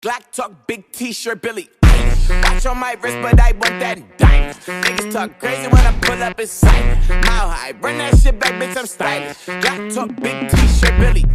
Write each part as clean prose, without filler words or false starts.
Glock talk, big t-shirt, Billy. Watch on my wrist, but I want that diamond. Niggas talk crazy when I pull up in sight. Mile high, run that shit back, bitch, I'm stylish. Glock talk, big t-shirt, Billy.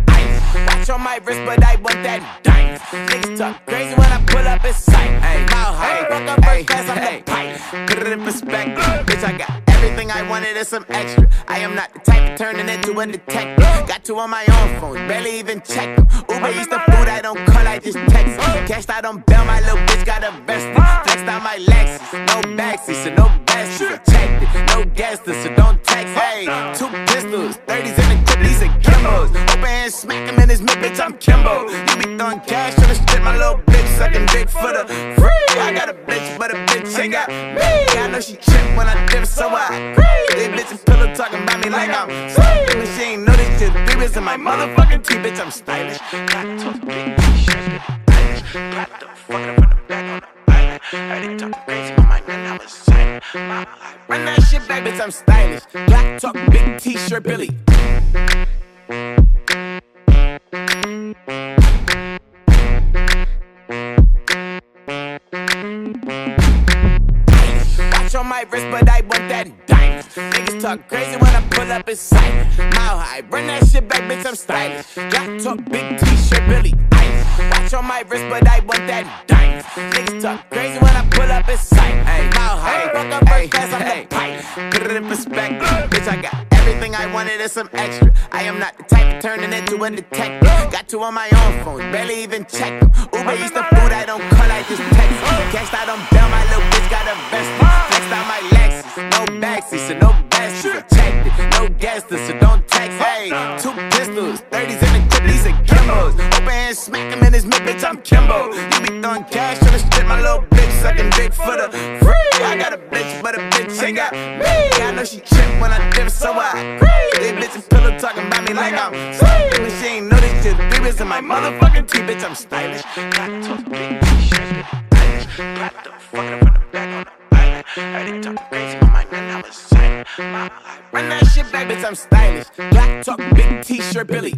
Watch on my wrist, but I want that diamond. Niggas talk crazy when I pull up in sight. Mile high, fuck up first class, I'm the pipe. Put it in perspective, bitch, I got everything I wanted and some extra. I am not the type of turning into a detective. Got two on my own phone, barely even check them. Uber eats the food, I don't call, I just text. Cashed out on bail, my little bitch got arrested. Flexed out my Lexus, no backseat, so no backseat. Checked it, no gas, so don't text. Hey, 2 pistols, 30s in the clip, these are Kimbos. Open and smack him in his mid, bitch, I'm Kimbo. You be throwing cash on the strip, my little bitch sucking dick for the free. I got a bitch, but a bitch ain't got me. I know she trip when I dip, so I free. They bitches pillow talking about me like I'm sleeping. But she ain't know this shit, 3 bits in my motherfucking teeth, bitch, I'm stylish. Got to big t-shirt, got the fucking from the back on the island. Heard it talking crazy on my man, I was silent. Run that shit back, bitch, I'm stylish. Black talk, big t-shirt, Billy. Watch on my wrist, but I want that diamond. Niggas talk crazy when I pull up in sight. Mile high, run that shit back, bitch, I'm stylish. Black talk, big t-shirt, Billy. Watch on my wrist, but I want that diamond. Niggas talk crazy when I pull up in sight. Mile high, fuck up first class, I'm the pipe. Put it in perspective, bitch, I got everything I wanted and some extra. I am not the type of turning into a detective. Got two on my own phone, barely even check them. Uber eats the food, I don't call, I just text. Cashed out on bail, my little bitch got arrested. Flexed out my Lexus, no backseat, so no backseat. Checked it, no gas, so don't text. Hey, 2 pistols, 30s in the clip, these are Kimbos. Open and smack him in his mid, bitch, I'm Kimbo. You be throwing cash on the strip, my little bitch sucking dick for the free. I got a bitch, but a bitch ain't got me. I know she trip when I dip, so I free. They bitches pillow talking about me like I'm sleeping. But she ain't know this shit, 3 bits in my motherfucking teeth, bitch, I'm stylish. Got to big t-shirt, got the fucking from the back on the island. Heard it talking crazy on my man, I was silent. Run that shit back, bitch, I'm stylish. Black talk, big t-shirt, Billy.